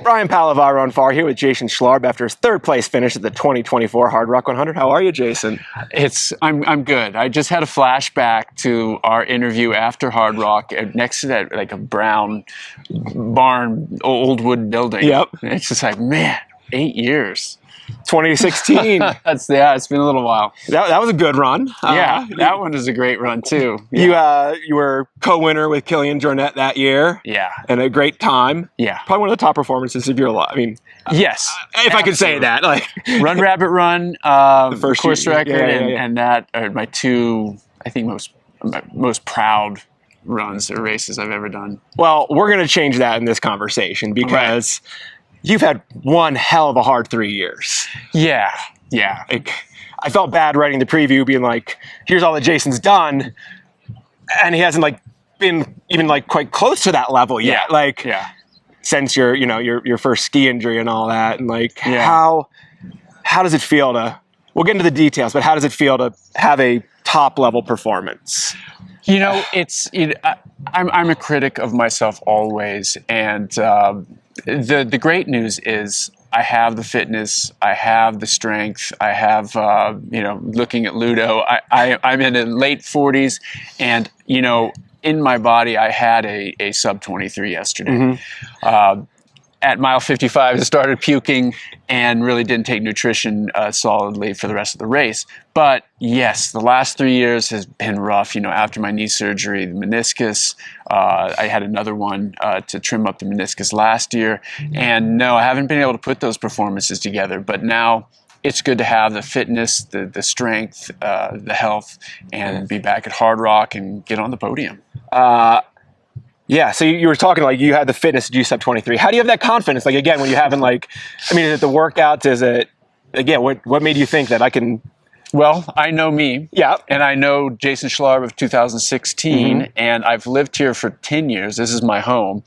Brian Palavaro on Far here with Jason Schlarb after his third place finish at the 2024 Hardrock 100. How are you, Jason? I'm good. I just had a flashback to our interview after Hardrock next to that, like a brown barn, old wood building. Yep. And it's just like, man, 8 years. 2016. It's been a little while. That was a good run. That one is a great run too. You were co-winner with Killian Jornet that year. Yeah. And a great time. Yeah. Probably one of the top performances of your life. I mean, yes. If I could say that. Like Run Rabbit Run, the first course record, yeah. and that are my two, I think, most proud runs or races I've ever done. Well, we're going to change that in this conversation because you've had one hell of a hard 3 years. Yeah. Like, I felt bad writing the preview, being like, "Here's all that Jason's done," and he hasn't been even quite close to that level yet. Since your first ski injury and all that, and how does it feel to? We'll get into the details, but how does it feel to have a top level performance? I'm a critic of myself always, and the great news is I have the fitness, I have the strength, I have looking at Ludo, I'm in the late 40s, and in my body I had a sub 23 yesterday. At mile 55, I started puking and really didn't take nutrition solidly for the rest of the race. But yes, the last 3 years has been rough. After my knee surgery, the meniscus, I had another one to trim up the meniscus last year. And no, I haven't been able to put those performances together. But now it's good to have the fitness, the strength, the health, and be back at Hardrock and get on the podium. Yeah, so you were talking you had the fitness to do sub 23. How do you have that confidence? Again, when you haven't is it the workouts? Is it, again, what made you think that I can? Well, I know me. Yeah. And I know Jason Schlarb of 2016, and I've lived here for 10 years. This is my home.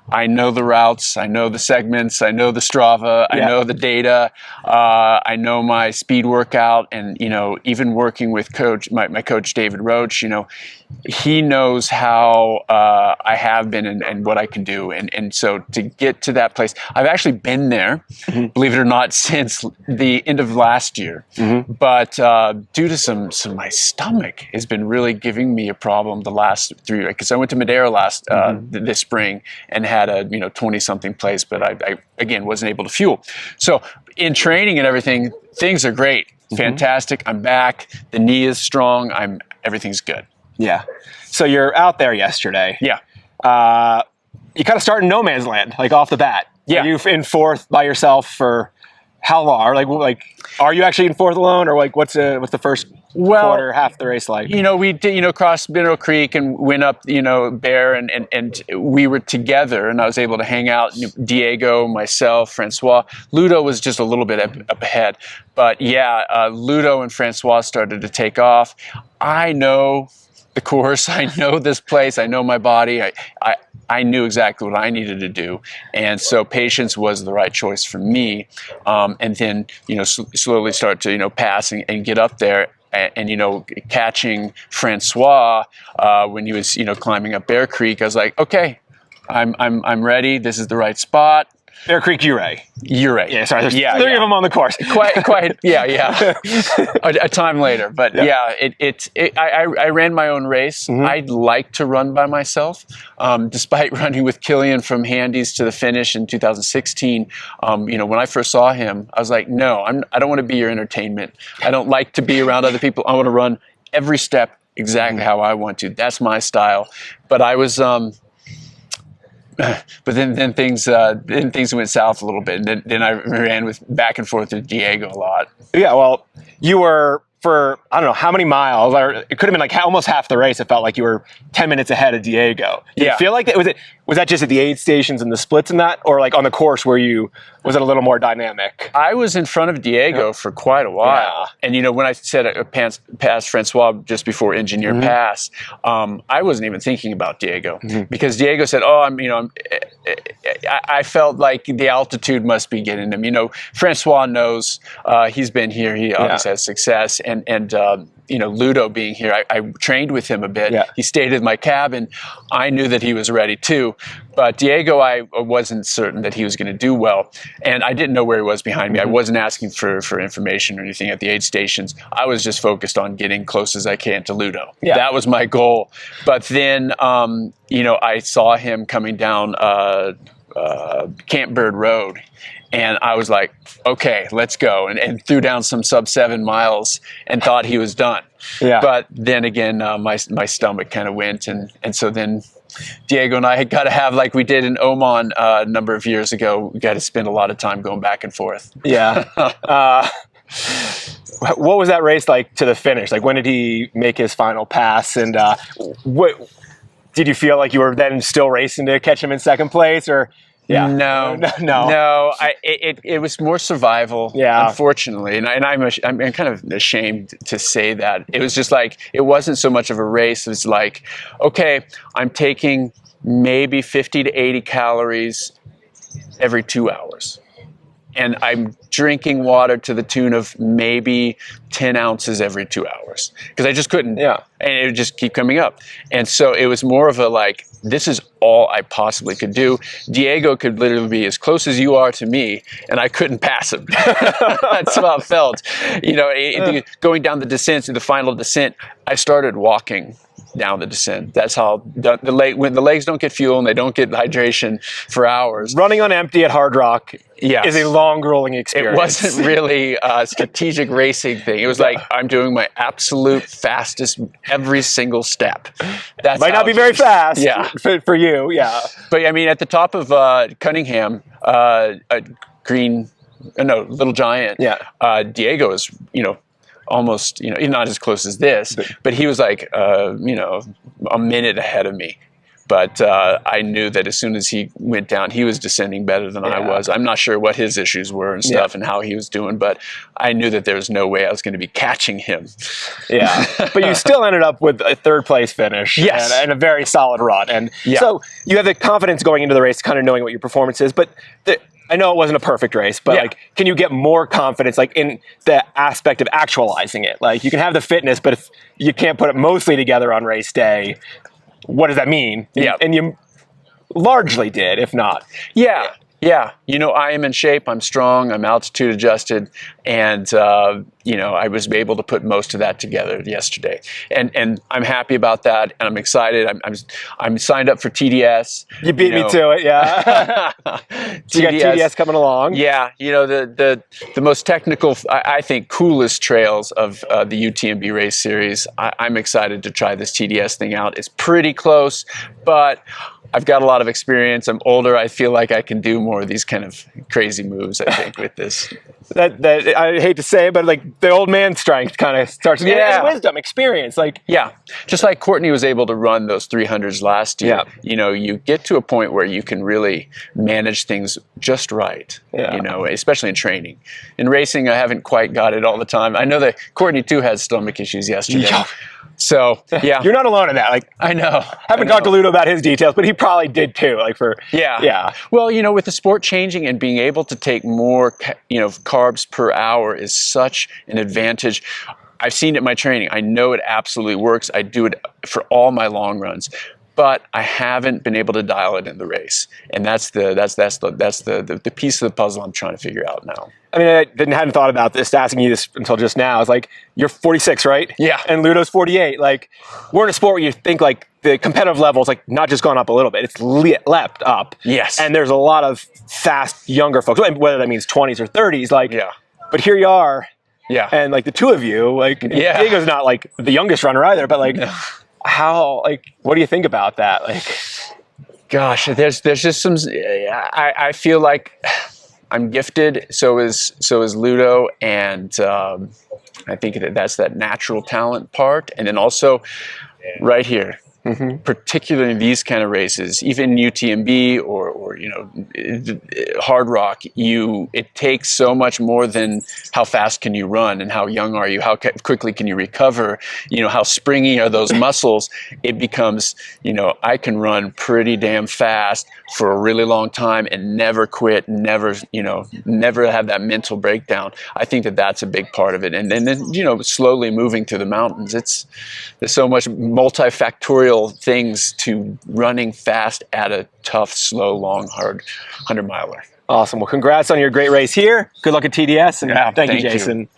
I know the routes, I know the segments, I know the Strava, I know the data, I know my speed workout, and even working with my coach David Roach, he knows how I have been and what I can do, and so to get to that place, I've actually been there, believe it or not, since the end of last year, but due to my stomach has been really giving me a problem the last 3 years, because I went to Madeira this spring and had a 20-something place, but I again wasn't able to fuel. So in training and everything, things are great, fantastic. I'm back. The knee is strong. Everything's good. Yeah. So you're out there yesterday. Yeah. You kind of start in no man's land, off the bat. Yeah. Are you in fourth by yourself for how long? Are you actually in fourth alone, or what's the first quarter, half the race like? We did, crossed Mineral Creek and went up, Bear, and we were together, and I was able to hang out. Diego, myself, Francois. Ludo was just a little bit up ahead. But yeah, Ludo and Francois started to take off. I know the course. I know this place. I know my body. I knew exactly what I needed to do. And so patience was the right choice for me. And then, slowly start to, pass and get up there. And catching Francois when he was, climbing up Bear Creek, I was like, okay, I'm ready. This is the right spot. Bear Creek, Ouray. Yeah, sorry. There's three of them on the course. Quite. Yeah. a time later, but I ran my own race. I'd like to run by myself, despite running with Killian from Handies to the finish in 2016. When I first saw him, I was like, no, I don't want to be your entertainment. I don't like to be around other people. I want to run every step exactly how I want to. That's my style. But I was. But then things went south a little bit, and then I ran back and forth with Diego a lot. Yeah, well, you were for I don't know how many miles, or it could have been almost half the race. It felt like you were 10 minutes ahead of Diego. Did you feel like that? Was that just at the aid stations and the splits and that, or on the course where was it a little more dynamic? I was in front of Diego for quite a while, and when I said I passed Francois just before Engineer Pass, I wasn't even thinking about Diego because Diego said, "Oh, I felt like the altitude must be getting him." Francois knows he's been here. He obviously has success, and Ludo being here, I trained with him a bit. Yeah. He stayed in my cabin. I knew that he was ready too. But Diego, I wasn't certain that he was going to do well. And I didn't know where he was behind me. I wasn't asking for information or anything at the aid stations. I was just focused on getting close as I can to Ludo. Yeah. That was my goal. But then, I saw him coming down Camp Bird Road. And I was like, okay, let's go. And threw down some sub-7 miles and thought he was done. Yeah. But then again, my stomach kind of went. And so then Diego and I had got to have, like we did in Oman a number of years ago, we got to spend a lot of time going back and forth. Yeah. What was that race like to the finish? Like, when did he make his final pass? And what did you feel like you were then still racing to catch him in second place? Or... Yeah. No. It was more survival. Yeah. Unfortunately, and I'm kind of ashamed to say that. It was just like, it wasn't so much of a race. It was like, okay, I'm taking maybe 50 to 80 calories every 2 hours, and I'm drinking water to the tune of maybe 10 ounces every 2 hours, because I just couldn't. Yeah. And it would just keep coming up. And so it was more of a like, this is all I possibly could do. Diego could literally be as close as you are to me, and I couldn't pass him. That's how it felt. Going down the descent, to the final descent, I started walking down the descent. That's how when the legs don't get fuel and they don't get hydration for hours. Running on empty at Hardrock is a long, grueling experience. It wasn't really a strategic racing thing. It was like, I'm doing my absolute fastest every single step. That might not be very fast. Yeah. For you. Yeah. But I mean, at the top of Cunningham, Little Giant. Yeah. Diego is, almost, not as close as this, but he was like, a minute ahead of me. But I knew that as soon as he went down, he was descending better than I was. I'm not sure what his issues were and stuff and how he was doing, but I knew that there was no way I was going to be catching him. Yeah. But you still ended up with a third place finish. Yes. And a very solid run. And so you have the confidence going into the race, kind of knowing what your performance is, but I know it wasn't a perfect race, but like, can you get more confidence, like, in the aspect of actualizing it? Like, you can have the fitness, but if you can't put it mostly together on race day, what does that mean? Yeah. And you largely did, if not. Yeah. Yeah. I am in shape. I'm strong. I'm altitude adjusted. And, I was able to put most of that together yesterday. And I'm happy about that. And I'm excited. I'm signed up for TDS. You beat me to it. Yeah. You got TDS coming along. Yeah. The most technical, I think, coolest trails of the UTMB race series. I'm excited to try this TDS thing out. It's pretty close, but I've got a lot of experience. I'm older. I feel like I can do more of these kind of crazy moves, I think, with this. That I hate to say it, but like, the old man strength kind of starts to get wisdom, experience. Like, just like Courtney was able to run those 300s last year. You get to a point where you can really manage things just right. Especially in training. In racing, I haven't quite got it all the time. I know that Courtney too had stomach issues yesterday. So, you're not alone in that. Like, I know. Haven't talked to Ludo about his details, but he probably did too. Like, Well, with the sport changing and being able to take more, carbs per hour is such an advantage. I've seen it in my training. I know it absolutely works. I do it for all my long runs, but I haven't been able to dial it in the race, and that's the piece of the puzzle I'm trying to figure out now. I mean, I hadn't thought about this, asking you this until just now. It's like, you're 46, right? Yeah. And Ludo's 48. Like, we're in a sport where you think like the competitive level is like not just gone up a little bit, it's leapt up. Yes. And there's a lot of fast younger folks, whether that means 20s or 30s. Like, but here you are. Yeah. And like, the two of you, like, Diego's not like the youngest runner either, but like, what do you think about that? Like, gosh, there's just some. I feel like I'm gifted. So is Ludo, and I think that's that natural talent part, and then also right here, particularly in these kind of races, even UTMB or Hardrock, it takes so much more than how fast can you run and how young are you, how quickly can you recover, how springy are those muscles. It becomes, I can run pretty damn fast for a really long time and never quit, never have that mental breakdown. I think that that's a big part of it. And then, slowly moving through the mountains, there's so much multifactorial things to running fast at a tough, slow, long, hard 100-miler. Awesome. Well, congrats on your great race here. Good luck at TDS, and thank you, Jason.